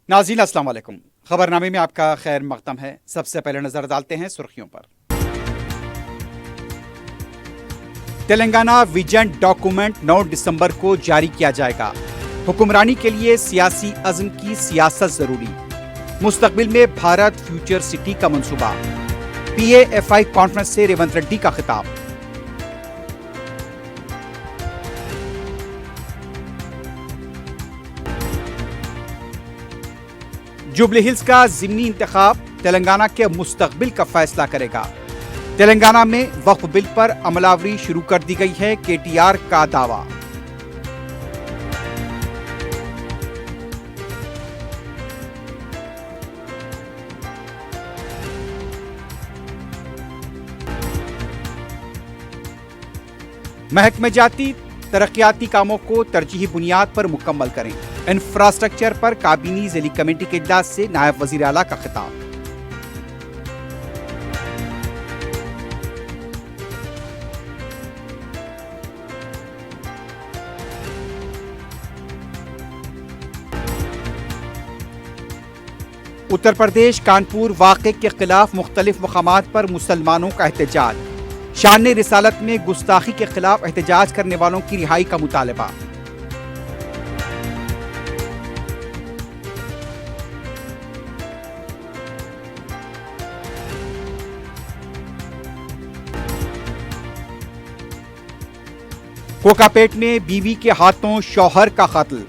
नाज़रीन अस्सलाम वालेकुम। खबरनामे में आपका खैर मकदम है। सबसे पहले नजर डालते हैं सुर्खियों पर। तेलंगाना विजन डॉक्यूमेंट 9 दिसंबर को जारी किया जाएगा। हुक्मरानी के लिए सियासी अज़्म की सियासत जरूरी। मुस्तकबिल में भारत फ्यूचर सिटी का मंसूबा। PAFI कॉन्फ्रेंस से रेवंत रेड्डी का खिताब। जुबली हिल्स का ज़िमनी इंतखाब तेलंगाना के मुस्तकबिल का फैसला करेगा। तेलंगाना में वक्फ बिल पर अमलावरी शुरू कर दी गई है, KTR का दावा। महकमे जाती तरक्याती कामों को तरजीही बुनियाद पर मुकम्मल करें। इंफ्रास्ट्रक्चर पर काबीनी ज़िली कमेटी के इजलास से नायब वज़ीर आला का खिताब। उत्तर प्रदेश कानपुर वाक़े के खिलाफ मुख्तलिफ मकामात पर मुसलमानों का एहतजाज। शान रिसालत में गुस्ताखी के खिलाफ एहतजाज करने वालों की रिहाई का मुतालबा। कोकापेट में बीवी के हाथों शौहर का कत्ल।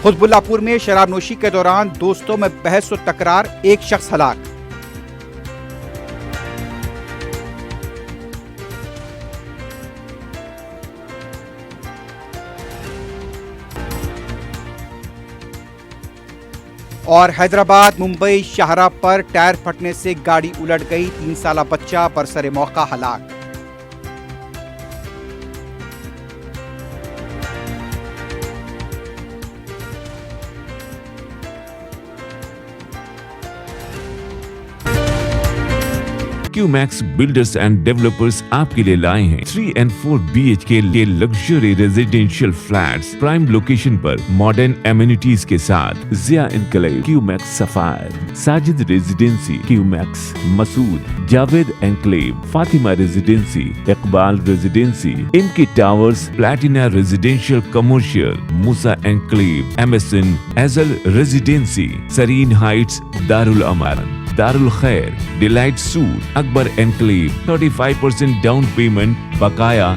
खुतबुल्लापुर में शराबनोशी के दौरान दोस्तों में बहस और तकरार, एक शख्स हलाक। और हैदराबाद मुंबई शाहराह पर टायर फटने से गाड़ी उलट गई, 3 साला बच्चा बरसरे मौका हलाक। QMax बिल्डर्स एंड डेवलपर्स आपके लिए लाए हैं 3 and 4 BHK के luxury residential flats prime location पर मॉडर्न एमिनिटीज के साथ। Zia enclave, QMax sapphire, Sajid residency, QMax Masood, Javed enclave, Fatima residency, Iqbal residency, इनकी towers, platina residential commercial, Musa enclave, MSN एजल residency, Sareen heights, Darul Aman, Darul Khair, delight suite, Akbar enclave, 35% down payment, बकाया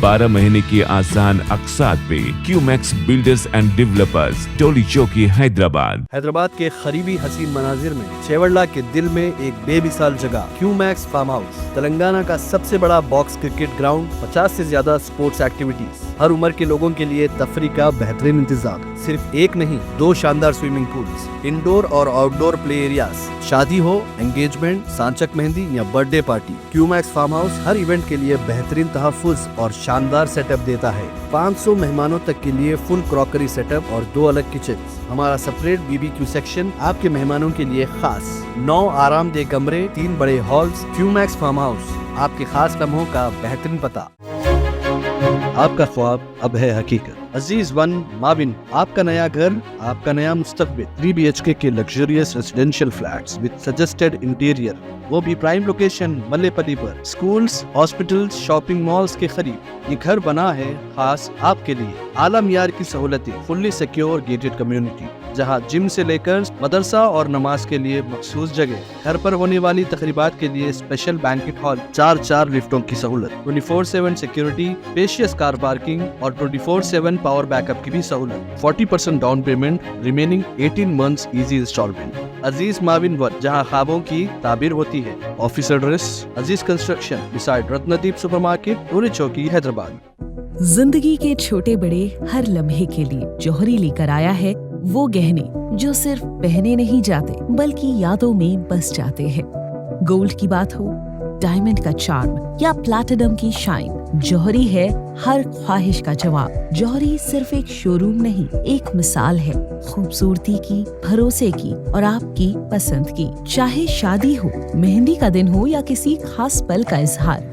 12 महीने की आसान अक़सात पे। QMax builders and developers, Toli Chowki, Hyderabad. Hyderabad के करीबी हसीन मनाजिर में चेवड़ला के दिल में एक बेमिसाल जगह QMax फार्म हाउस, तेलंगाना का सबसे बड़ा बॉक्स क्रिकेट ग्राउंड, 50 से ज्यादा स्पोर्ट्स एक्टिविटीज, हर उम्र के लोगों के लिए तफरी का बेहतरीन इंतजाम। सिर्फ एक नहीं, 2 शानदार स्विमिंग पूल्स, इंडोर और आउटडोर प्ले एरियाज। शादी हो, एंगेजमेंट, सांचक मेहंदी या birthday party, QMax farm house हर इवेंट के लिए बेहतरीन तहफ़्फ़ुज़ और शानदार सेटअप देता है। 500 मेहमानों तक के लिए फुल क्रॉकरी सेटअप और 2 अलग किचन। हमारा सेपरेट BBQ सेक्शन आपके मेहमानों के लिए खास। 9 आरामदेह कमरे, 3 बड़े हॉल्स। QMax फार्म हाउस, आपके खास लम्हों का बेहतरीन पता। आपका ख्वाब अब है हकीकत। अजीज वन माविन, आपका नया घर, आपका नया मुस्तकबिल। 3 BHK के luxurious residential flats with suggested interior, वो भी प्राइम लोकेशन मल्लेपल्ली पर। स्कूल्स, हॉस्पिटल्स, शॉपिंग मॉल्स के करीब ये घर बना है खास आपके लिए। आला मियार की सहूलतें, फुल्ली सिक्योर गेटेड कम्युनिटी, जहां जिम से लेकर मदरसा और नमाज के लिए मखसूस जगह। घर पर होने वाली तकरीबात के लिए स्पेशल बैंकेट हॉल, 4 लिफ्टों की सहूलत, 24/7 सिक्योरिटी, स्पेशियस कार पार्किंग और 24/7 पावर बैकअप की भी सहूलत। 40% down payment, remaining 18 months easy installment. Aziz माविन वन, जहां ख्वाबों की ताबीर होती है। Office address Aziz construction beside Ratnadeep supermarket, Toli Chowki, Hyderabad. जिंदगी के छोटे बड़े हर लम्हे के लिए जौहरी लेकर आया है वो गहने जो सिर्फ पहने नहीं जाते बल्कि यादों में बस जाते हैं। गोल्ड की बात हो, डायमंड का चार्म या प्लैटिनम की शाइन, जौहरी है हर ख्वाहिश का जवाब। जौहरी सिर्फ एक शोरूम नहीं, एक मिसाल है खूबसूरती की, भरोसे की और आपकी पसंद की। चाहे शादी हो, मेहंदी का दिन हो या किसी खास पल का इजहार,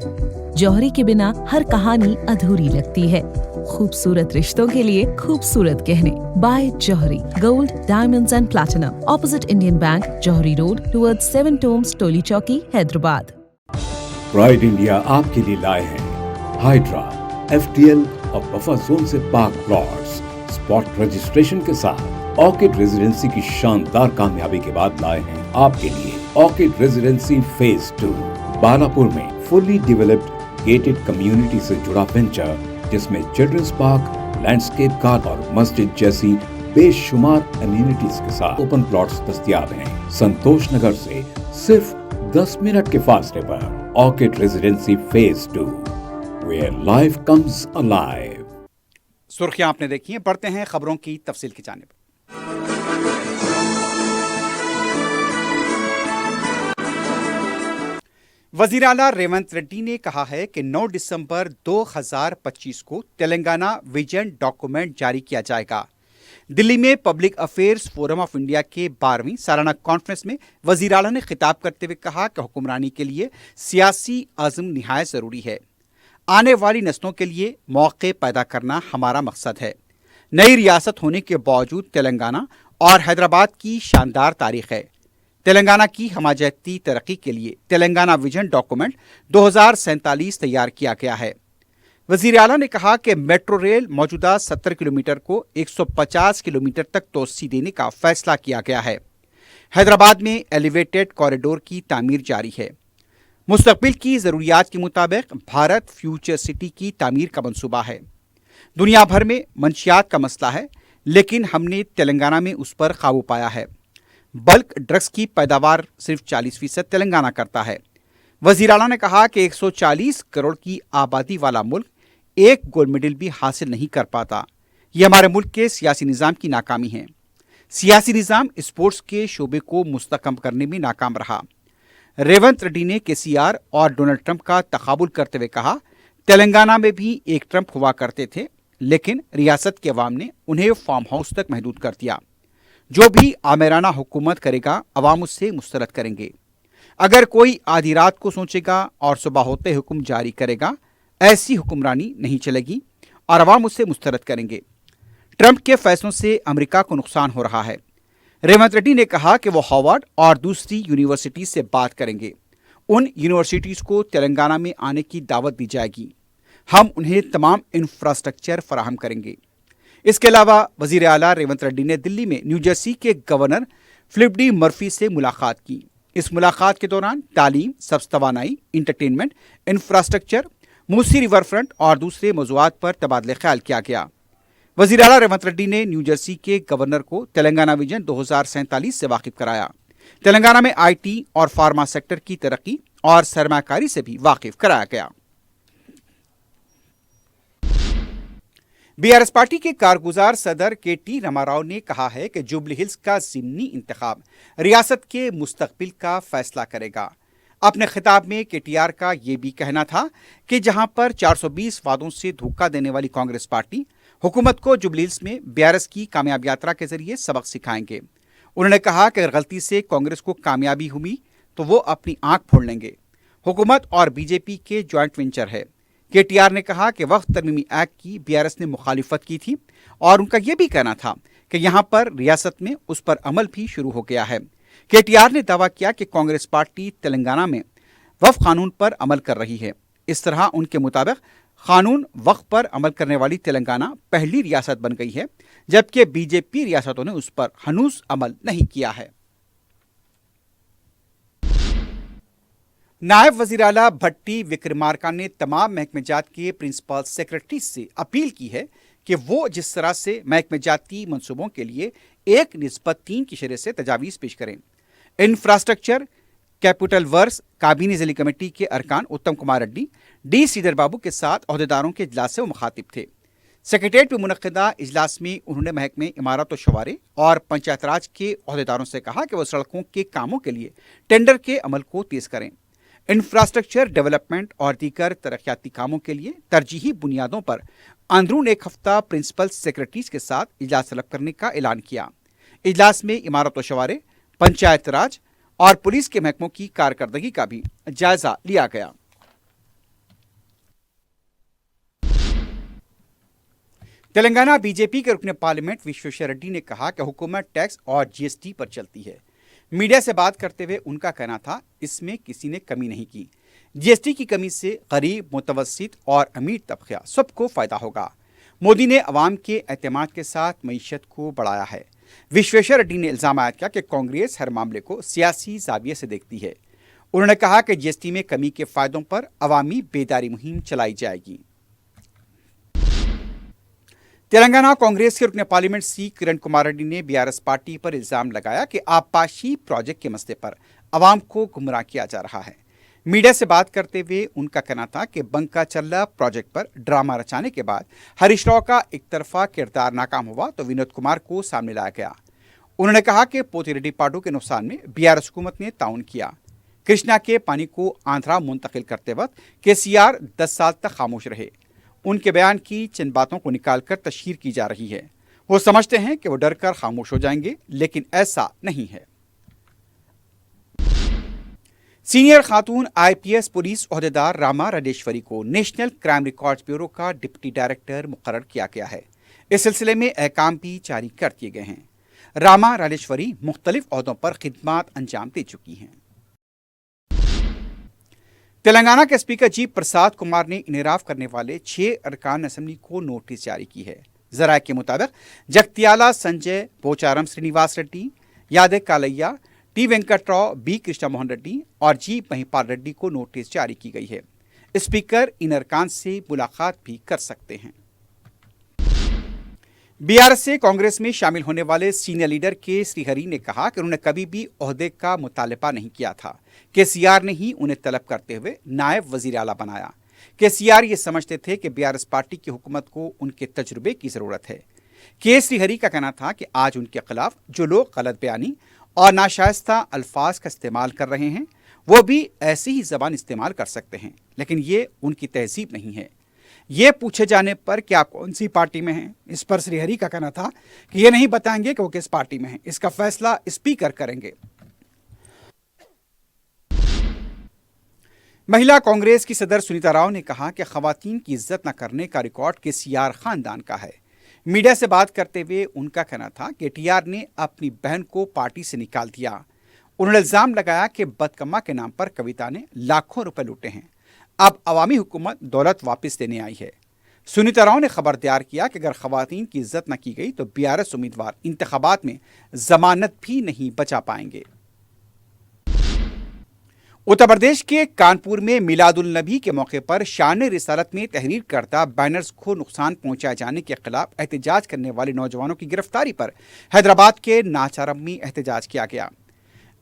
जौहरी के बिना हर कहानी अधूरी लगती है। खूबसूरत रिश्तों के लिए खूबसूरत गहने by Jauhari gold diamonds and platinum opposite Indian bank Jauhari road towards 7 tombs Toli Chowki Hyderabad. Pride India आपके लिए लाए हैं हाइड्रा, FTL और बफर जोन से पाक प्लॉट्स स्पॉट रजिस्ट्रेशन के साथ ऑर्किड रेजिडेंसी की शानदार कामयाबी के बाद लाए हैं आपके लिए ऑर्किड रेजिडेंसी फेज 2 बालापुर में फुल्ली डेवलप्ड गेटेड कम्युनिटी से जुड़ा वेंचर जिसमें चिल्ड्रंस पार्क, लैंडस्केप गार्डन और मस्जिद जैसी बेशुमार एमिनिटीज के साथ ओपन प्लॉट्स दस्तयाब हैं। संतोष नगर से सिर्फ 10 मिनट के फासले पर Orchid Residency phase 2 where life comes alive. सुर्खियां आपने देखी हैं, बढ़ते हैं खबरों की तफसील की जानिब। वजीर आला रेवंत रेड्डी ने कहा है कि 9 दिसंबर 2025 को तेलंगाना विजन डॉक्यूमेंट जारी किया जाएगा। दिल्ली में public affairs forum of India के 12वीं सालाना कॉन्फ्रेंस में वजीर आला ने खिताब करते हुए कहा कि हुक्मरानी के लिए सियासी अज़्म निहायत ज़रूरी है। आने वाली नस्लों के लिए मौके पैदा करना हमारा मकसद है। नई रियासत होने के बावजूद तेलंगाना और हैदराबाद की शानदार तारीख है। तेलंगाना की हमाजती तरक्की के लिए तेलंगाना विजन डॉक्यूमेंट 2047 तैयार किया गया है। वजीर आला ने कहा कि मेट्रो रेल मौजूदा 70 किलोमीटर को 150 किलोमीटर तक तोसी देने का फैसला किया गया है। हैदराबाद में एलिवेटेड कॉरिडोर की तामीर जारी है। मुस्तकबिल की ज़रूरियात के मुताबिक भारत फ्यूचर सिटी की तामीर का मंसूबा है। दुनिया भर में मंशियात का मसला है, लेकिन हमने तेलंगाना में उस पर काबू पाया है। बल्क ड्रग्स की पैदावार सिर्फ 40% तेलंगाना करता है। वजीर आला ने कहा कि 140 करोड़ की आबादी वाला मुल्क एक गोल्ड मेडल भी हासिल नहीं कर पाता। ये हमारे मुल्क के सियासी निज़ाम की नाकामी है। सियासी निज़ाम स्पोर्ट्स के शोबे को मुस्तकम करने में नाकाम रहा। रेवंत रेड्डी ने KCR और डोनाल्ड ट्रंप का तकाबुल करते हुए कहा, तेलंगाना में भी एक ट्रंप हुआ करते थे, लेकिन रियासत के अवाम ने उन्हें फार्म हाउस तक महदूद कर दिया। जो भी आमेराना हुकूमत करेगा, अवाम उससे मुस्तरद करेंगे। अगर कोई आधी रात को सोचेगा और सुबह होते हुक्म जारी करेगा, ऐसी हुक्मरानी नहीं चलेगी और अवाम उससे मुस्तरद करेंगे। ट्रंप के फैसलों से अमेरिका को नुकसान हो रहा है। रेवंत रेड्डी ने कहा कि वो हार्वर्ड और दूसरी यूनिवर्सिटी से बात करेंगे। उन यूनिवर्सिटीज़ को तेलंगाना में आने की दावत दी जाएगी। हम उन्हें तमाम इंफ्रास्ट्रक्चर फराहम करेंगे। इसके अलावा वजीर आला रेवंत रेड्डी ने दिल्ली में न्यू जर्सी के गवर्नर फिलिप डी मर्फी से मुलाकात की। इस मुलाकात के दौरान तालीम, सब्ज़ तवानाई, entertainment, infrastructure, Musi river front और दूसरे मौज़ूआत पर तबादले ख्याल किया गया। वज़ीर आला रेवंत रेड्डी ने न्यू जर्सी के गवर्नर को तेलंगाना विजन 2047 से वाकिफ कराया। तेलंगाना में IT और फार्मा सेक्टर की तरक्की और सरमाकारी से भी वाकिफ कराया गया। BRS पार्टी के कारगुजार सदर KT रामाराव ने कहा है कि जुबली हिल्स का ज़िमनी इंतखाब रियासत के मुस्तकबिल का फैसला करेगा। अपने खिताब में KTR का ये भी कहना था कि जहां पर 420 वादों से धोखा देने वाली कांग्रेस पार्टी हुकूमत को जुबली हिल्स में BRS की कामयाब यात्रा के जरिए सबक सिखाएंगे। उन्होंने कहा कि अगर गलती से कांग्रेस को कामयाबी हुई तो वो अपनी आंख फोड़ लेंगे। हुकूमत और BJP के जॉइंट वेंचर है। KTR ने कहा कि वक्त तरमीमी एक्ट की BRS ने मुखालिफत की थी और उनका यह भी कहना था कि यहाँ पर रियासत में उस पर अमल भी शुरू हो गया है। KTR ने दावा किया कि कांग्रेस पार्टी तेलंगाना में वक्फ कानून पर अमल कर रही है। इस तरह उनके मुताबिक कानून वक्फ पर अमल करने वाली तेलंगाना पहली रियासत बन गई है, जबकि BJP रियासतों ने उस पर हनूस अमल नहीं किया है। नायब वज़ीर आला भट्टी विक्रमार्का ने तमाम महकमे जात के प्रिंसिपल सेक्रेटरी से अपील की है कि वो जिस तरह से महकमे जाती मनसूबों के लिए 1:3 की शरह से तजावीज़ पेश करें। इंफ्रास्ट्रक्चर कैपिटल वर्क्स काबीनी ज़िली कमेटी के अरकान उत्तम कुमार रेड्डी, D श्रीधर बाबू के साथ अहदेदारों के इजलास से वो मुखातिब थे। सेक्रेटेरिएट में मुनक़िदा इजलास में उन्होंने महकमे इमारत व शवारे और पंचायत राज के अहदेदारों से कहा कि वो सड़कों के कामों के लिए टेंडर के अमल को तेज़ करें। इंफ्रास्ट्रक्चर डेवलपमेंट और दीगर तरक्याती कामों के लिए तरजीही बुनियादों पर अंदरून एक हफ्ता प्रिंसिपल सेक्रेटरीज के साथ इजलास तलब करने का ऐलान किया। इजलास में इमारत व शवारे, पंचायत राज और पुलिस के महकमों की कारकर्दगी का भी जायजा लिया गया। तेलंगाना बीजेपी के रुकने पार्लियामेंट विश्वेश्वर रेड्डी ने कहा कि हुकूमत टैक्स और जीएसटी पर चलती है। मीडिया से बात करते हुए उनका कहना था, इसमें किसी ने कमी नहीं की। जीएसटी की कमी से गरीब, मुतवस्सित और अमीर तबका सबको फायदा होगा। मोदी ने अवाम के एतमाद के साथ मईशत को बढ़ाया है। विश्वेश्वर रेड्डी ने इल्जाम आयद किया कि कांग्रेस हर मामले को सियासी जाविये से देखती है। उन्होंने कहा कि जीएसटी में कमी के फायदों पर अवामी बेदारी मुहिम चलाई जाएगी। तेलंगाना कांग्रेस के रुकने पार्लियामेंट सी किरण कुमार रेड्डी ने बीआरएस पार्टी पर इल्जाम लगाया कि आबपाशी प्रोजेक्ट के मसले पर अवाम को गुमराह किया जा रहा है। मीडिया से बात करते हुए उनका कहना था कि बंका चल्ला प्रोजेक्ट पर ड्रामा रचाने के बाद हरीश राव का एक तरफा किरदार नाकाम हुआ तो विनोद कुमार को सामने लाया गया। उन्होंने कहा कि पोतिरेड्डी पाडू के नुकसान में बीआरएस हुकूमत ने ताउन किया। कृष्णा के पानी को आंध्रा मुंतकिल करते वक्त केसीआर 10 साल तक खामोश रहे। उनके बयान की चंद बातों को निकालकर तशहीर की जा रही है। वो समझते हैं कि वो डर कर खामोश हो जाएंगे, लेकिन ऐसा नहीं है। सीनियर खातून आईपीएस पुलिस ओहदेदार रामा राजेश्वरी को नेशनल क्राइम रिकॉर्ड्स ब्यूरो का डिप्टी डायरेक्टर मुकर्रर किया गया है। इस सिलसिले में अहकाम भी जारी कर दिए गए हैं। रामा राजेश्वरी मुख्तलिफ ओहदों पर खिदमात अंजाम दे चुकी हैं। तेलंगाना के स्पीकर जी प्रसाद कुमार ने इनेराफ करने वाले 6 अरकान असेंबली को नोटिस जारी की है। जराये के मुताबिक जगत्याला संजय, पोचारम श्रीनिवास रेड्डी, यादे कालैया, टी वेंकटराव, बी कृष्णा मोहन रेड्डी और जी महिपाल रेड्डी को नोटिस जारी की गई है। स्पीकर इन अरकान से मुलाकात भी कर सकते हैं। बीआरएस से कांग्रेस में शामिल होने वाले सीनियर लीडर के श्रीहरि ने कहा कि उन्होंने कभी भी ओहदे का मुतालबा नहीं किया था। केसीआर ने ही उन्हें तलब करते हुए नायब वजीर आला बनाया। केसीआर ये समझते थे कि बीआरएस पार्टी की हुकूमत को उनके तजुर्बे की जरूरत है। के श्रीहरि का कहना था कि आज उनके खिलाफ जो लोग गलत बयानी और नाशाइस्ता अल्फाज का इस्तेमाल कर रहे हैं, वो भी ऐसी ही जबान इस्तेमाल कर सकते हैं, लेकिन ये उनकी तहजीब नहीं है। ये पूछे जाने पर कि आप कौन सी पार्टी में हैं, इस पर श्रीहरि का कहना था कि ये नहीं बताएंगे कि वो किस पार्टी में हैं, इसका फैसला स्पीकर करेंगे। महिला कांग्रेस की सदर सुनीता राव ने कहा कि खवातीन की इज्जत न करने का रिकॉर्ड केसीआर खानदान का है। मीडिया से बात करते हुए उनका कहना था कि टीआर ने अपनी बहन को पार्टी से निकाल दिया। उन्होंने इल्जाम लगाया कि बदकम्मा के नाम पर कविता ने लाखों रुपए लूटे हैं। अब अवामी हुकूमत दौलत वापस देने आई है। सुनीता राव ने खबर तैयार किया कि अगर खवातीन की इज्जत न की गई तो बीआरएस उम्मीदवार इंतखाबात में जमानत भी नहीं बचा पाएंगे। उत्तर प्रदेश के कानपुर में मिलादुल नबी के मौके पर शान रिसालत में तहरीर करता बैनर्स को नुकसान पहुंचाए जाने के खिलाफ एहतजाज करने वाले नौजवानों की गिरफ्तारी पर हैदराबाद के नाचारम में एहतजाज किया गया।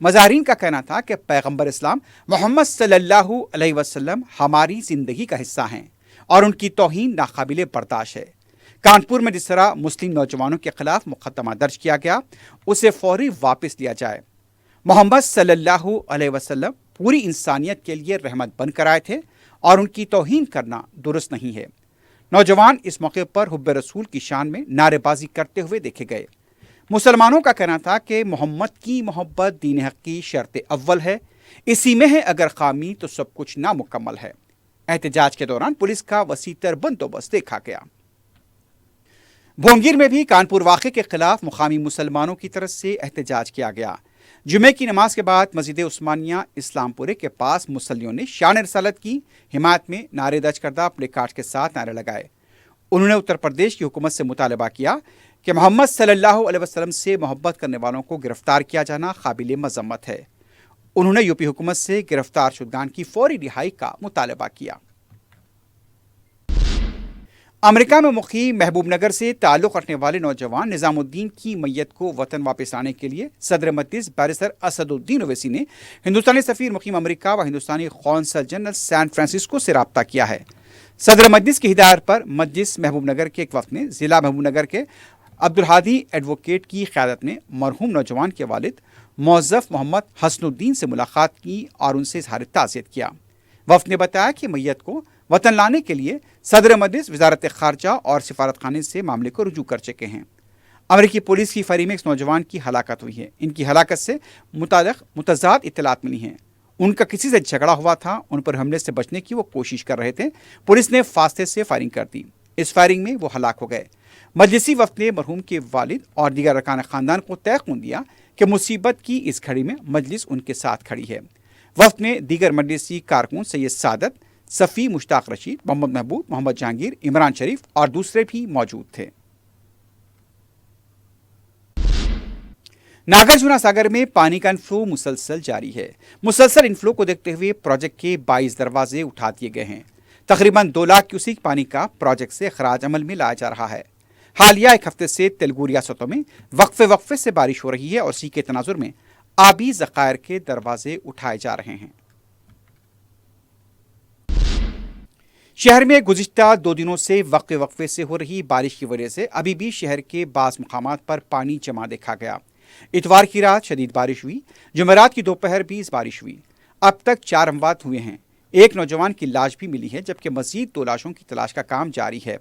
मज़ाहिरीन का कहना था कि पैगंबर इस्लाम मोहम्मद सल्लल्लाहु अलैहि वसल्लम हमारी जिंदगी का हिस्सा हैं और उनकी तौहीन नाकाबिले बर्दाश्त है। कानपुर में जिस तरह मुस्लिम नौजवानों के खिलाफ मुकदमा दर्ज किया गया, उसे फौरी वापस लिया जाए। मोहम्मद सल्लल्लाहु अलैहि वसल्लम पूरी इंसानियत के लिए रहमत बनकर आए थे और उनकी तौहीन करना दुरुस्त नहीं है। नौजवान इस मौके पर हुब्बे रसूल की शान में नारेबाजी करते हुए देखे गए। मुसलमानों का कहना था कि मोहम्मद की मोहब्बत दीन हक की शर्त अव्वल है, इसी में है अगर खामी तो सब कुछ नामुकम्मल है। एहतजाज के दौरान पुलिस का वसीतर बंदोबस्त देखा गया। भोंगीर में भी कानपुर वाक़े के खिलाफ मुकामी मुसलमानों की तरफ से एहतजाज किया गया। जुमे की नमाज के बाद मस्जिद उस्मानिया इस्लामपुरे के पास मुसल्लियों ने शान रिसालत की हिमायत में नारे दर्ज करदा प्ले कार्ड के साथ नारे लगाए। उन्होंने उत्तर प्रदेश की हुकूमत से मुतालबा किया कि मोहम्मद सल्लल्लाहु अलैहि वसल्लम से मोहब्बत करने वालों को गिरफ्तार किया जाना काबिल मजम्मत है। उन्होंने यूपी हुकूमत से गिरफ्तार शुदगान की फौरी रिहाई का मुतालबा किया। अमेरिका में मुक़ीम महबूबनगर से ताल्लुक़ रखने वाले नौजवान निज़ामुद्दीन की मैयत को वतन वापस लाने के लिए सदर मजलिस बैरिस्टर असदुद्दीन ओवैसी ने हिंदुस्तानी सफ़ीर मुक़ीम अमेरिका व हिंदुस्तानी कौंसल जनरल सैन फ्रांसिस्को से रब्ता किया है। सदर मजलिस की हिदायत पर मजलिस महबूबनगर के एक वफ़द ने ज़िला महबूबनगर के अब्दुल हादी एडवोकेट की क़यादत में मरहूम नौजवान के वालिद मौज़फ़ मोहम्मद हसनुद्दीन से मुलाकात की और उनसे इज़हार ताज़ियत किया। वफ़द ने बताया कि मैयत को वतन लाने के लिए सदर मजलिस वजारत ख़ारजा और सिफारत खाने से मामले को रुजू कर चुके हैं। अमेरिकी पुलिस की फायरिंग में इस नौजवान की हलाकत हुई है। इनकी हलाकत से मुताल्लिक़ मुतज़ाद इत्तलात मिली हैं। उनका किसी से झगड़ा हुआ था, उन पर हमले से बचने की वो कोशिश कर रहे थे। पुलिस ने फासले से फायरिंग कर दी। इस फायरिंग में वो हलाक हो गए। मजलिसी वफ्द ने मरहूम के वालिद और दीगर अरकान ख़ानदान को तयक़ुन दिया कि मुसीबत की इस घड़ी में मजलिस उनके साथ खड़ी है। वफ्द में दीगर मजलिसी कारकुन सैयद सादत, सफ़ी, मुश्ताक रशीद, मोहम्मद महबूब, मोहम्मद जहांगीर, इमरान शरीफ और दूसरे भी मौजूद थे। नागार्जुना सागर में पानी का इनफ्लो मुसलसल जारी है। मुसलसल इनफ्लो को देखते हुए प्रोजेक्ट के 22 दरवाजे उठा दिए गए हैं। तकरीबन 2 लाख क्यूसिक पानी का प्रोजेक्ट से खराज अमल में लाया जा रहा है। हालिया एक हफ्ते से तेलुगु रियासतों में वक्फे से बारिश हो रही है और इसी के तनाजुर में आबी ज़खायर के दरवाजे उठाए जा रहे हैं। शहर में गुज़िश्ता 2 दिनों से वक्फे से हो रही बारिश की वजह से अभी भी शहर के बाज़ मुकामात पर पानी जमा देखा गया। इतवार की रात शदीद बारिश हुई, जुमेरात की दोपहर भी इस बारिश हुई। अब तक 4 अमवात हुए हैं। एक नौजवान की लाश भी मिली है, जबकि मजीद 2 लाशों की तलाश का काम जारी है।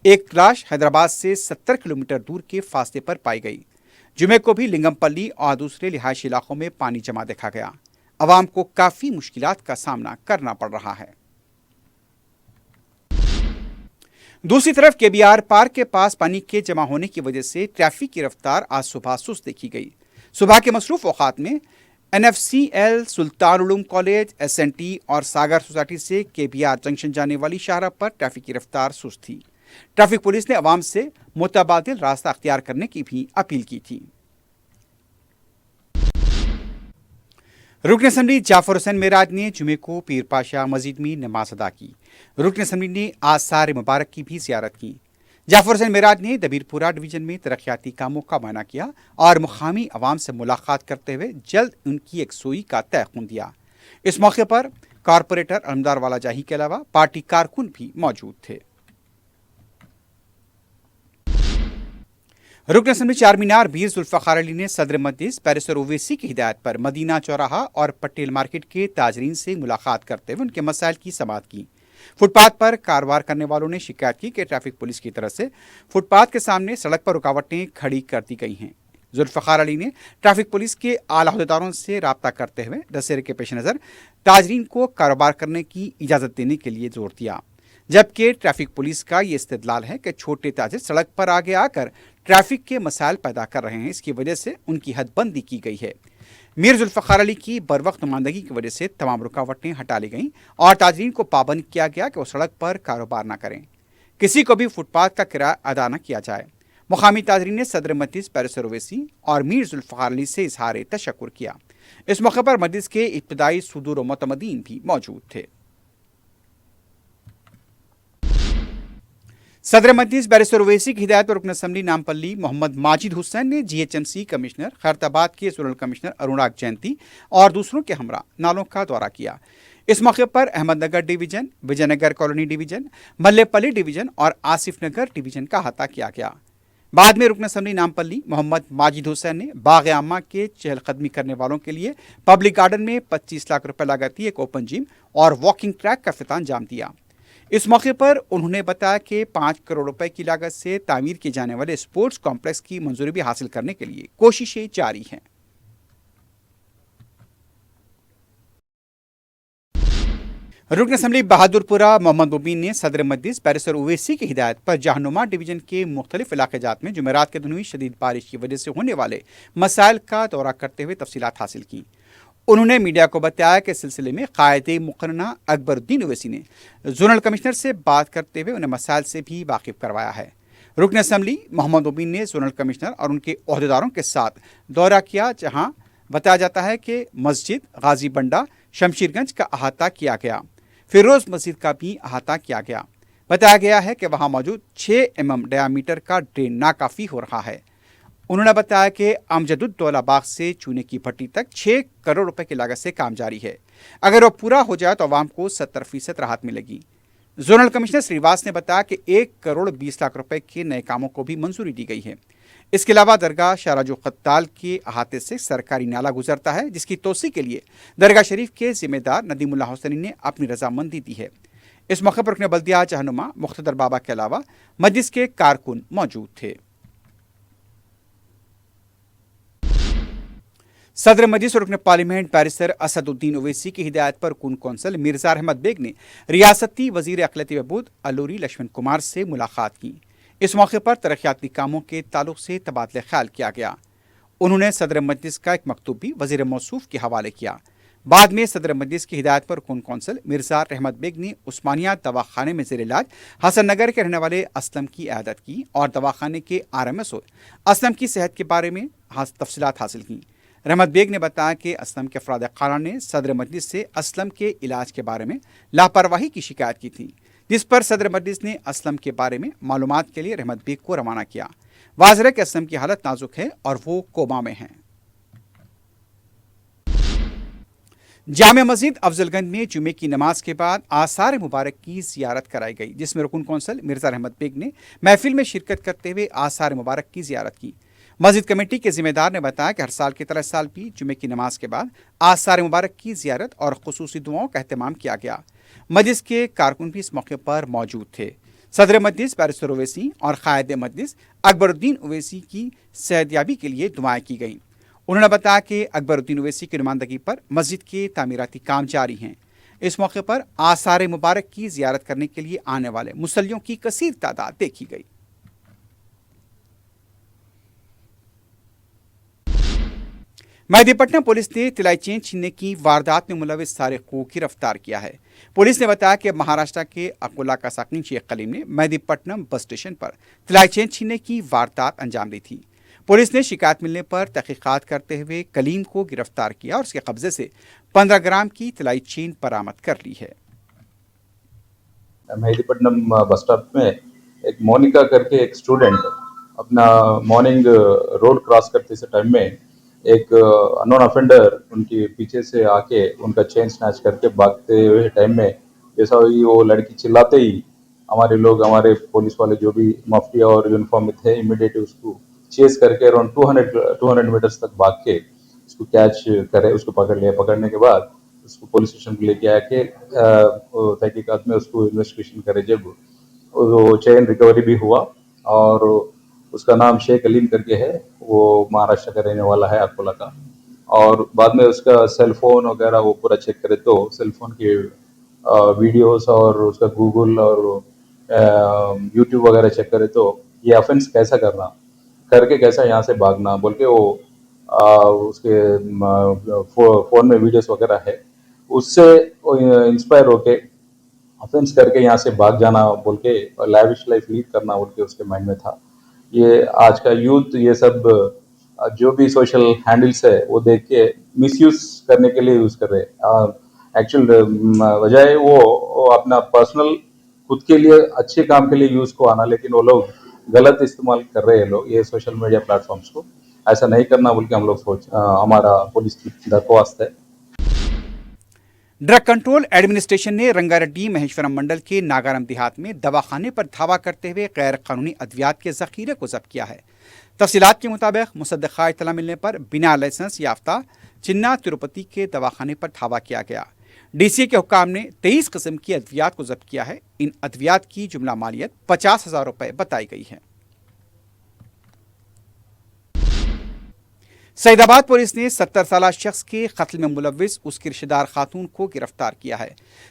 एक लाश हैदराबाद से 70 किलोमीटर दूर के फासले पर पाई गई। जुमे को भी लिंगमपल्ली और दूसरे रिहायशी इलाकों में पानी जमा देखा गया। अवाम को काफ़ी मुश्किलात का सामना करना पड़ रहा है। दूसरी तरफ केबीआर पार्क के पास पानी के जमा होने की वजह से ट्रैफिक की रफ्तार आज सुबह सुस्त देखी गई। सुबह के मसरूफ औकात में NFCL, सुल्तान उलूम कॉलेज, SNT और सागर सोसाइटी से केबीआर जंक्शन जाने वाली शाहराह पर ट्रैफिक की रफ्तार सुस्त थी। ट्रैफिक पुलिस ने अवाम से मुतबादिल रास्ता अख्तियार करने की भी अपील की थी। रुकन असम्बली जाफर हुसैन मेराज ने जुमे को पीर पाशा मस्जिद में नमाज अदा की। रुकन असम्बली ने आसार मुबारक की भी ज़ियारत की। जाफर हुसैन मेराज ने दबीरपुरा डिवीज़न में तरक्याती कामों का मायना किया और मुकामी अवाम से मुलाकात करते हुए जल्द उनकी यकसुई का तयक़ुन दिया। इस मौके पर कारपोरेटर अलमदार वाला जाही के अलावा पार्टी कारकुन भी मौजूद थे। रुकन असम्बली चारमीनार बीर जुल्फ़ाकार अली ने सदर मजलिस बैरिस्टर ओवैसी की हिदायत पर मदीना चौराहा और पटेल मार्केट के ताजरीन से मुलाकात करते हुए उनके मसाइल की समाअत की। फुटपाथ पर कारोबार करने वालों ने शिकायत की कि ट्रैफिक पुलिस की तरफ से फुटपाथ के सामने सड़क पर रुकावटें खड़ी कर दी गई हैं। जुल्फ़ाकार अली ने ट्रैफिक पुलिस के आला अहदेदारों से रब्ता करते हुए दशहरे के पेश नज़र ताजरीन को कारोबार करने की इजाज़त देने के लिए जोर दिया, जबकि ट्रैफिक पुलिस का ये इस्तेदलाल है कि छोटे ताजिर सड़क पर आगे आकर ट्रैफिक के मसाइल पैदा कर रहे हैं, इसकी वजह से उनकी हदबंदी की गई है। मीर जुल्फ़ाकार अली की बरवक्त नुमाइंदगी की वजह से तमाम रुकावटें हटा ली गईं और ताजरीन को पाबंद किया गया कि वो सड़क पर कारोबार न करें, किसी को भी फुटपाथ का किराया अदा न किया जाए। मुकामी ताजरीन ने सदर मजलिस बैरिस्टर ओवैसी और मीर जुल्फ़ाकार अली से इजहार तशक्कुर किया। इस मौके पर मजलिस के इब्तिदाई सुदूर व मुतमदीन भी मौजूद थे। सदर मजलिस बैरिस्टर ओवैसी की हिदायत पर रुकन असम्बली नामपल्ली मोहम्मद माजिद हुसैन ने GHMC कमिश्नर, खैरताबाद के जोनल कमिश्नर अरुणाग जयंती और दूसरों के हमरा नालों का दौरा किया। इस मौके पर Ahmednagar division, Vijaynagar colony division, Mallepally division और आसिफ नगर डिवीजन का अहाता किया गया। बाद में रुकन असम्बली नामपल्ली मोहम्मद माजिद हुसैन ने बाग आमा के चहलकदमी करने वालों के लिए पब्लिक गार्डन में 25 लाख रुपए लागती एक ओपन जिम और वॉकिंग ट्रैक का इफ्तिताह अंजाम दिया। इस मौके पर उन्होंने बताया कि 5 करोड़ रुपए की लागत से तामीर किए जाने वाले स्पोर्ट्स कॉम्प्लेक्स की मंजूरी भी हासिल करने के लिए कोशिशें जारी हैं। रुकन असम्बली बहादुरपुरा मोहम्मद मुबीन ने सदर मजलिस बैरिस्टर ओवैसी की हिदायत पर जहानुमा डिवीजन के मुख्तलिफ इलाके जात में जुमेरात के दिन हुई शदीद बारिश की वजह से होने वाले मसाइल का दौरा करते हुए तफसीलात हासिल की। उन्होंने मीडिया को बताया कि सिलसिले में कायदे मुकर्रना अकबरुद्दीन ओवैसी ने जोनल कमिश्नर से बात करते हुए उन्हें मसाइल से भी वाकिफ करवाया है। रुकन असम्बली मोहम्मद मुबीन ने जोनल कमिश्नर और उनके ओहदेदारों के साथ दौरा किया, जहां बताया जाता है कि मस्जिद, गाजी बंडा, शमशीरगंज का अहाता किया गया, फिरोज मस्जिद का भी अहाता किया गया। बताया गया है कि वहां मौजूद 6 mm डायामीटर का ड्रेन नाकाफी हो रहा है। उन्होंने बताया कि अमजदुद्दौला बाग से चूने की भट्टी तक 6 करोड़ रुपए की लागत से काम जारी है। अगर वह पूरा हो जाए तो आवाम को 70% राहत मिलेगी। जोनल कमिश्नर श्रीवास ने बताया कि 1 करोड़ 20 लाख रुपए के नए कामों को भी मंजूरी दी गई है। इसके अलावा दरगाह शाहराजो खत्ताल के अहाते से सरकारी नाला गुजरता है, जिसकी तोसी के लिए दरगाह शरीफ के जिम्मेदार नदीमुल्लाह हुसैनी ने अपनी रजामंदी दी है। इस मौके पर रुकन बल्दिया जहनुमा मुख्तदर बाबा के अलावा मजलिस के कारकुन मौजूद थे। सदर मजलिस और रुकन पार्लियामेंट बैरिस्टर असदुद्दीन ओवैसी की हिदायत पर कुन कौंसल मिर्जा अहमद बेग ने रियासती वजीर अक़लियती बहबूद अलूरी लक्ष्मण कुमार से मुलाकात की। इस मौके पर तरक्याती कामों के ताल्लुक से तबादला ख्याल किया गया। उन्होंने सदर मजलिस का एक मकतूब भी वजीर मौसूफ के हवाले किया। बाद में सदर मजलिस की हिदायत पर रुकन कौंसल मिर्जा रहमत बेग ने उस्मानिया दवाखाने में जेर इलाज हसन नगर के रहने वाले असलम की इयादत की और दवाखाने के RMSO असलम की सेहत के बारे में तफसीलात हासिल की। रहमत बेग ने बताया कि असलम के अफराद खाना ने सदर मजलिस से असलम के इलाज के बारे में लापरवाही की शिकायत की थी, जिस पर सदर मजलिस ने असलम के बारे में मालूमात के लिए रहमत बेग को रवाना किया। वाज़ेह है कि असलम की हालत नाजुक है और वो कोमा में हैं। जामिया मस्जिद अफजलगंज में जुमे की नमाज के बाद आसार मुबारक की जियारत कराई गई, जिसमें रुकन कौंसल मिर्जा रहमत बेग ने महफिल में शिरकत करते हुए आसार मुबारक की जियारत की। मस्जिद कमेटी के जिम्मेदार ने बताया कि हर साल की तरह इस साल भी जुमे की नमाज के बाद आसार मुबारक की जियारत और खुसूसी दुआओं का अहतमाम किया गया। मस्जिद के कारकुन भी इस मौके पर मौजूद थे। सदर मजलिस बैरिस्टर ओवैसी और कायद मजलिस अकबरुद्दीन ओवैसी की सेहतयाबी के लिए दुआएं की गईं। उन्होंने बताया कि अकबरुद्दीन ओवैसी की नुमाइंदगी पर मस्जिद के तामीराती काम जारी हैं। इस मौके पर आसार मुबारक की जियारत करने के लिए आने वाले मुसल्लियों की कसीर तादाद देखी गई। मेहदीपट्टनम पुलिस ने तिलाई चेन छीनने की वारदात में मुलविस सारिक को गिरफ्तार किया है। पुलिस ने बताया कि महाराष्ट्र के अकोला का साकिन शेख कलीम ने मेहदीपट्टनम बस स्टेशन पर तिलाई चेन छीनने की वारदात अंजाम दी थी। पुलिस ने शिकायत मिलने पर तहकीकात करते हुए कलीम को गिरफ्तार किया और उसके कब्जे से 15 ग्राम की तिलाई चेन बरामद कर ली है। मेहदीपट्टनम बस स्टॉप में एक मोनिका करके एक स्टूडेंट अपना मॉर्निंग रोड क्रॉस करते से टाइम में एक अननोन ऑफेंडर उनके पीछे से आके उनका चेन स्नैच करके भागते हुए टाइम में जैसा ही वो लड़की चिल्लाते ही हमारे लोग, हमारे पुलिस वाले जो भी मफ्तिया और यूनिफॉर्म में थे, इमीडिएट उसको चेस करके अराउंड 200 मीटर्स तक भाग के उसको कैच करे, उसको पकड़ लिया। पकड़ने के बाद उसको पुलिस स्टेशन को लेके आया कि तहकीकात में उसको इन्वेस्टिगेशन करे। जब वो चेन रिकवरी भी हुआ और उसका नाम शेख कलीम करके है, वो महाराष्ट्र का रहने वाला है, अकोला का। और बाद में उसका सेल फोन वगैरह वो पूरा चेक करे तो सेल फोन के वीडियोस और उसका गूगल और यूट्यूब वगैरह चेक करे तो ये ऑफेंस कैसा करना करके कैसा यहाँ से भागना बोल के वो उसके फोन में वीडियोस वगैरह है, उससे इंस्पायर होके ऑफेंस करके यहाँ से भाग जाना बोल के लैविश लाइफ लीड करना बोल के उसके माइंड में था। ये आज का यूथ ये सब जो भी सोशल हैंडल्स है वो देख के मिसयूज करने के लिए यूज कर रहे। एक्चुअल वजह वो अपना पर्सनल खुद के लिए अच्छे काम के लिए यूज को आना, लेकिन वो लोग गलत इस्तेमाल कर रहे हैं लोग ये सोशल मीडिया प्लेटफॉर्म्स को। ऐसा नहीं करना बोल के हम लोग हमारा पुलिस की दरख्वास्त है। ड्रग कंट्रोल एडमिनिस्ट्रेशन ने रंगारेड्डी महेश्वरम मंडल के नागारम देहात में दवाखाने पर धावा करते हुए गैर कानूनी अद्वियात के जखीरे को जब्त किया है। तफसीलात के मुताबिक मुसद्दक़ा इत्तला मिलने पर बिना लाइसेंस याफ्ता चिन्ना तिरुपति के दवाखाने पर धावा किया गया। डीसी के हुक्काम ने 23 किस्म की अद्वियात को जब्त किया है। इन अद्वियात की जुमला मालियत 50,000 रुपए बताई गई है। सईदाबाद पुलिस ने 70 साला शख्स के कत्ल में मुलविस उसकी रिश्तेदार खातून को गिरफ्तार किया है।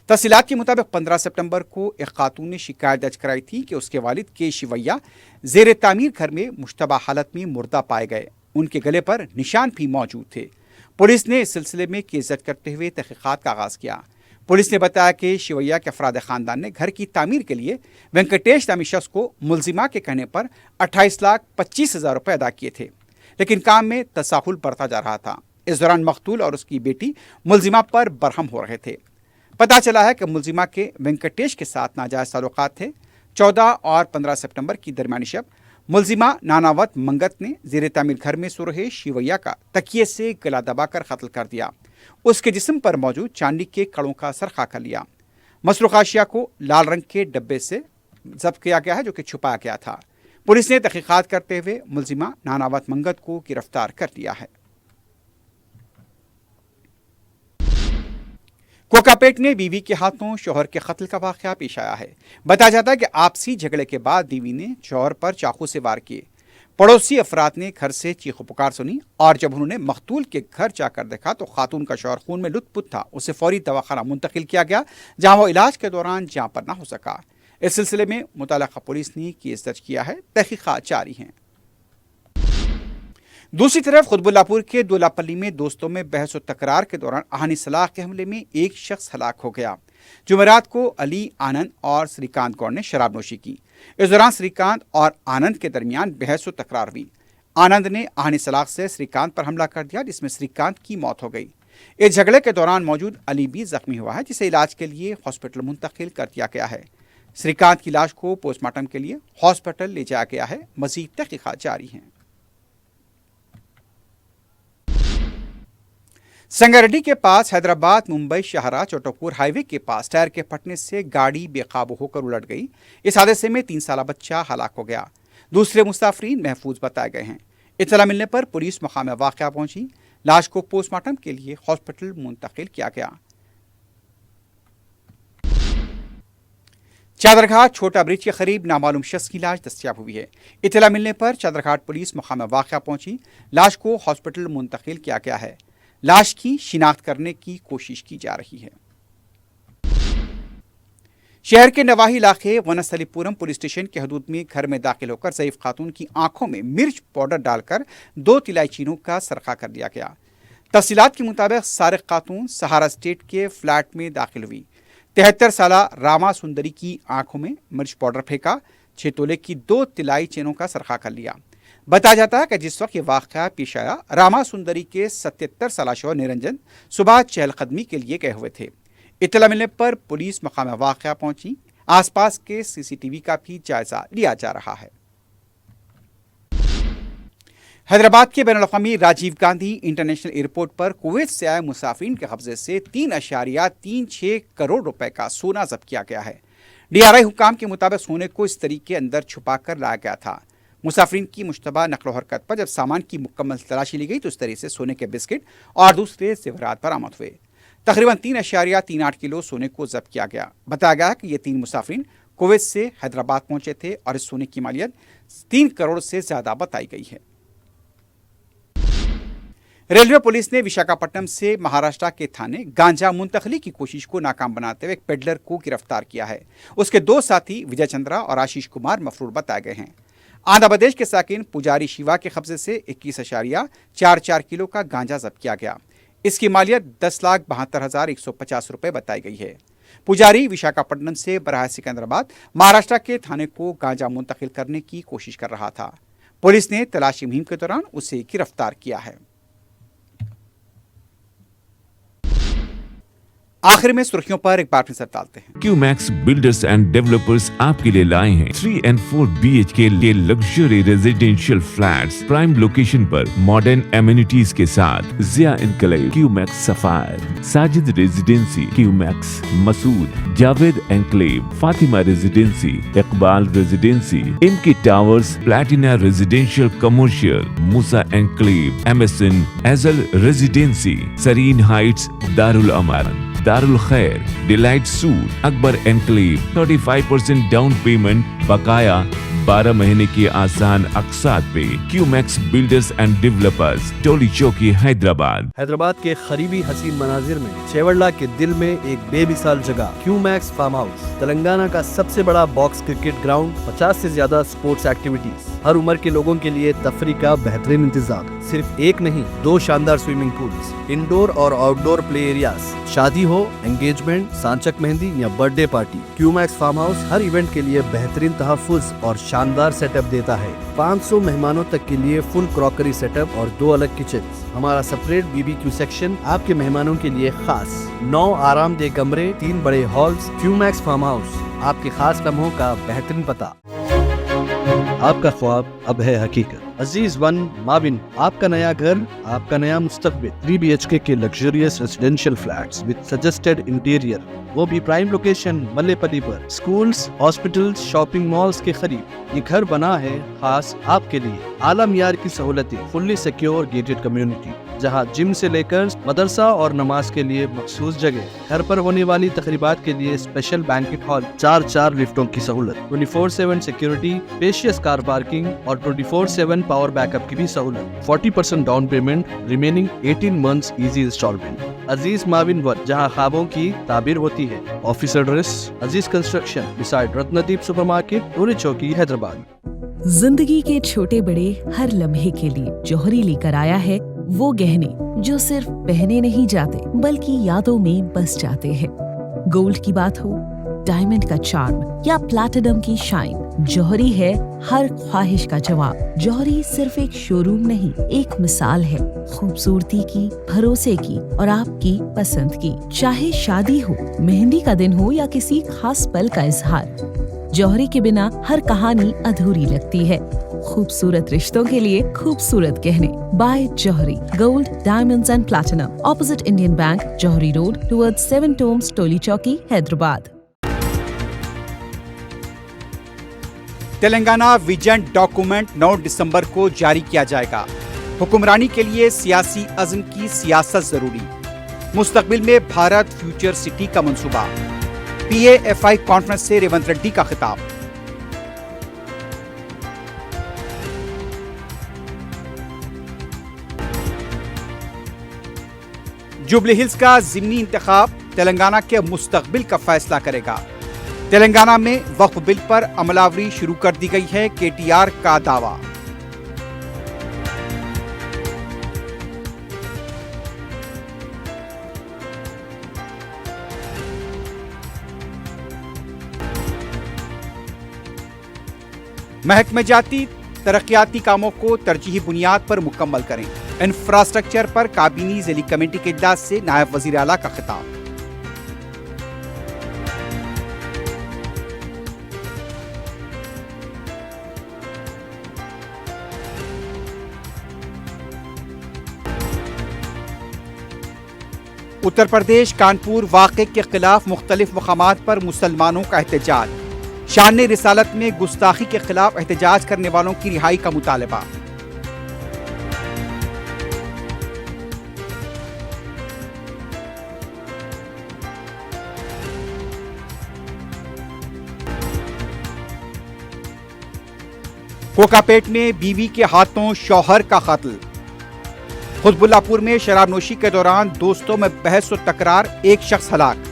तफसीलात के मुताबिक 15 सितंबर को एक खातून ने शिकायत दर्ज कराई थी कि उसके वालिद के शिवैया जेर तामीर घर में मुश्तबा हालत में मुर्दा पाए गए। उनके गले पर निशान भी मौजूद थे। पुलिस ने इस सिलसिले में केस दर्ज करते हुए तहकीकात का आगाज किया। पुलिस ने बताया कि शिवैया के अफराद खानदान ने घर की तामीर के लिए वेंकटेश नामी शख्स को मुलजिमा के कहने पर 28,25,000 रुपये अदा किए थे, लेकिन काम में तसाहुल बढ़ता जा रहा था। इस दौरान मकतूल और उसकी बेटी मुलजिमा पर बरहम हो रहे थे। पता चला है कि मुलजिमा के वेंकटेश के साथ नाजायज ताल्लुकात थे। 14 और 15 सितंबर की दरमियानी शब मुलजिमा नानावत मंगत ने जेर तामीर घर में सो रहे शिवैया का तकिए से गला दबाकर कत्ल कर दिया। उसके जिस्म पर मौजूद चांदी के कड़ों का सरखा कर लिया। मसरूख अशिया को लाल रंग के डब्बे से जब्त किया गया है, जो कि छुपाया गया था। पुलिस ने तहकीकात करते हुए मुलजिमा नानावत मंगत को गिरफ्तार कर लिया है। कोकापेट में बीवी के हाथों शौहर के कत्ल का वाकया पेश आया है। बताया जाता है कि आपसी झगड़े के बाद बीवी ने शौहर पर चाकू से वार किए। पड़ोसी अफराद ने घर से चीखो पुकार सुनी और जब उन्होंने मकतूल के घर जाकर देखा तो खातून का शौहर खून में लुत्फपुत था। उसे फौरी दवाखाना मुंतकिल किया गया, जहां वो इलाज के दौरान जान पर ना हो सका। इस सिलसिले में मुतल्लिका पुलिस ने केस दर्ज किया है, तहकीकात जारी हैं। दूसरी तरफ खुतबुल्लापुर के दोलापल्ली में दोस्तों में बहस और तकरार के दौरान आहनी सलाख के हमले में एक शख्स हलाक हो गया। जुमेरात को अली, आनंद और श्रीकांत गौड़ ने शराब नोशी की। इस दौरान श्रीकांत और आनंद के दरमियान बहस और तकरार हुई। आनंद ने आहनी सलाख से श्रीकांत पर हमला कर दिया, जिसमें श्रीकांत की मौत हो गई। इस झगड़े के दौरान मौजूद अली भी जख्मी हुआ है, जिसे इलाज के लिए हॉस्पिटल मुंतकिल कर दिया गया है। श्रीकांत की लाश को पोस्टमार्टम के लिए हॉस्पिटल ले जाया गया है। मजीद तहकीकात जारी हैं। संगारेड्डी के पास हैदराबाद मुंबई शाहरा चोटोपुर हाईवे के पास टायर के फटने से गाड़ी बेकाबू होकर उलट गई। इस हादसे में 3 साला बच्चा हलाक हो गया। दूसरे मुसाफरीन महफूज बताए गए हैं। इत्तला मिलने पर पुलिस मकाम वाक़या पहुंची। लाश को पोस्टमार्टम के लिए हॉस्पिटल मुंतकिल किया गया। चादरघाट छोटा ब्रिज के करीब नामालूम शख्स की लाश दस्तयाब हुई है। इत्तला मिलने पर चादरघाट पुलिस मकाम वाक़या पहुंची। लाश को हॉस्पिटल मुंतकिल किया गया है। लाश की शिनाख्त करने की कोशिश की जा रही है। शहर के नवाही इलाके वनस्थलीपुरम पुलिस स्टेशन के हदूद में घर में दाखिल होकर ज़ईफ खातून की आंखों में मिर्च पाउडर डालकर 2 तिलाई चीनों का सरका कर दिया गया। तफसीलात के मुताबिक सारिक खातून सहारा स्टेट के फ्लैट में दाखिल हुई। 73 साला रामा सुंदरी की आंखों में मिर्च पाउडर फेंका, 6 तोले की 2 तिलाई चेनों का सरका कर लिया। बताया जाता है कि जिस वक्त ये वाक़या पेश आया, रामा सुंदरी के 77 साला शौहर निरंजन सुबह चहलकदमी के लिए गए हुए थे। इत्तला मिलने पर पुलिस मकाम वाक़या पहुंची। आसपास के सीसीटीवी का भी जायजा लिया जा रहा है। हैदराबाद के बैनुल-अक़वामी राजीव गांधी इंटरनेशनल एयरपोर्ट पर कुवैत से आए मुसाफिरीन के कब्जे से 3.36 करोड़ रुपए का सोना जब्त किया गया है। DRI हुकाम के मुताबिक सोने को इस तरीके अंदर छुपा कर लाया गया था। मुसाफिरीन की मुश्तबा नकलो हरकत पर जब सामान की मुकम्मल तलाशी ली गई तो इस तरह से सोने के बिस्किट और दूसरे ज़ेवरात बरामद हुए। तकरीबन 3.38 किलो सोने को जब्त किया गया। बताया गया कि ये 3 मुसाफिरीन कुवैत से हैदराबाद पहुंचे थे और इस सोने की मालियत 3 करोड़ से ज़्यादा बताई गई है। रेलवे पुलिस ने विशाखापट्टनम से महाराष्ट्र के थाने गांजा मुंतकली की कोशिश को नाकाम बनाते हुए एक पेडलर को गिरफ्तार किया है। उसके 2 साथी विजय चंद्रा और आशीष कुमार मफरूर बताए गए हैं। आंध्र प्रदेश के साकिन पुजारी शिवा के कब्जे से 21.44 किलो का गांजा जब्त किया गया। इसकी मालियत 10,72,150 रुपये बताई गई है। पुजारी विशाखापट्टनम से बराह सिकंदराबाद महाराष्ट्र के थाने को गांजा मुंतकिल करने की कोशिश कर रहा था। पुलिस ने तलाशी मुहिम के दौरान उसे गिरफ्तार किया है। आखिर में सुर्खियों पर एक बार नजर डालते हैं। क्यूमैक्स बिल्डर्स एंड डेवलपर्स आपके लिए लाए हैं 3 and 4 BHK के luxury residential flats prime location पर मॉडर्न एमिनिटीज के साथ। Zia enclave, QMax sapphire, Sajid residency, QMax Masood, Javed enclave, Fatima residency, Iqbal residency, इमकी towers, platina residential commercial, Musa enclave, MSN एजल रेजिडेंसी, सरीन हाइट्स, दारुल अमारन, Darul Khair, delight suite, Akbar enclave, 35% down payment, बकाया 12 महीने की आसान अक़सात पे। QMax builders and developers, Toli Chowki, Hyderabad. Hyderabad के करीबी हसीन मनाजिर में चेवड़ला के दिल में एक बेमिसाल जगह क्यूमैक्स फार्म हाउस, तेलंगाना का सबसे बड़ा बॉक्स क्रिकेट ग्राउंड, 50 से ज्यादा स्पोर्ट्स एक्टिविटीज, हर उम्र के लोगों के लिए तफरी का बेहतरीन इंतजाम। सिर्फ एक नहीं, 2 शानदार स्विमिंग पूल्स, इंडोर और आउटडोर प्ले एरियाज, शादी हो, एंगेजमेंट, सांचक मेहंदी या birthday party, QMax farm house हर इवेंट के लिए बेहतरीन तहफ़्फ़ुज़ और शानदार सेटअप देता है। 500 मेहमानों तक के लिए फुल क्रॉकरी सेटअप और 2 अलग किचन। हमारा सेपरेट BBQ सेक्शन आपके मेहमानों के लिए खास। 9 आरामदेह कमरे, 3 बड़े हॉल्स। क्यूमैक्स फार्म हाउस, आपके खास लम्हों का बेहतरीन पता। आपका ख्वाब अब है हकीकत। अजीज वन माविन, आपका नया घर, आपका नया मुस्तकबिल। 3 BHK के luxurious residential flats with suggested interior, वो भी प्राइम लोकेशन मल्लेपल्ली पर। स्कूल्स, हॉस्पिटल्स, शॉपिंग मॉल्स के करीब ये घर बना है खास आपके लिए। आला मियार की सहूलतें, फुल्ली सिक्योर गेटेड कम्युनिटी, जहां जिम से लेकर मदरसा और नमाज के लिए मखसूस जगह। घर पर होने वाली तकरीबात के लिए स्पेशल बैंकेट हॉल, 4 लिफ्टों की सहूलत, 24/7 सिक्योरिटी, स्पेशियस कार पार्किंग और 24/7 पावर बैकअप की भी सहूलत। 40% down payment, remaining 18 months easy installment. Aziz معاون ون جہاں خوابوں کی تعبیر ہوتی ہے. Office address Aziz construction beside Ratnadeep supermarket, Toli Chowki, Hyderabad. زندگی کے چھوٹے بڑے ہر لمحے کے لیے جوہری لے کر آیا ہے وہ گہنے جو صرف پہنے نہیں جاتے بلکہ یادوں میں بس جاتے ہیں. گولڈ کی بات ہو, ڈائمنڈ کا چارم یا پلاٹینم کی شائن, جوہری ہے ہر خواہش کا جواب. جوہری صرف ایک شو روم نہیں, ایک مثال ہے خوبصورتی کی, بھروسے کی اور آپ کی پسند کی. چاہے شادی ہو, مہندی کا دن ہو یا کسی خاص پل کا اظہار, جوہری کے بنا ہر کہانی ادھوری لگتی ہے. خوبصورت رشتوں کے لیے خوبصورت گہنے بائے جوہری. Gold, diamonds and platinum, opposite Indian bank, جوہری road, toward 7 ٹومز, Toli Chowki, Hyderabad. Telangana vision document 9 دسمبر کو جاری کیا جائے گا. حکمرانی کے لیے سیاسی عزم کی سیاست ضروری. مستقبل میں بھارت فیوچر سٹی کا منصوبہ. PAFI کانفرنس سے ریونت ریڈی کا خطاب. جوبلی ہلز کا ضمنی انتخاب تلنگانہ کے مستقبل کا فیصلہ کرے گا. تلنگانہ میں وقف بل پر عملاوری شروع کر دی گئی ہے, KTR کا دعویٰ. محکمہ جاتی ترقیاتی کاموں کو ترجیحی بنیاد پر مکمل کریں. انفراسٹرکچر پر کابینی ذیلی کمیٹی کے اجلاس سے نائب وزیر اعلیٰ کا خطاب. اتر پردیش کانپور واقعے کے خلاف مختلف مقامات پر مسلمانوں کا احتجاج. شان رسالت میں گستاخی کے خلاف احتجاج کرنے والوں کی رہائی کا مطالبہ. کوکاپیٹ میں بیوی کے ہاتھوں شوہر کا قتل. قطب اللہ پور میں شراب نوشی کے دوران دوستوں میں بحث و تکرار, ایک شخص ہلاک.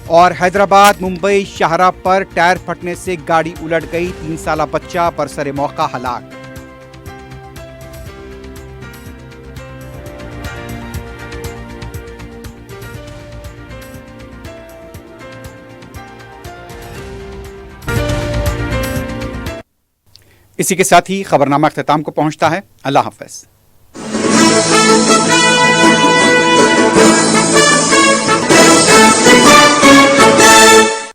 اور حیدرآباد ممبئی شاہراہ پر ٹائر پھٹنے سے گاڑی الٹ گئی, 3 سالہ بچہ برسر موقع ہلاک. اسی کے ساتھ ہی خبرنامہ اختتام کو پہنچتا ہے. اللہ حافظ.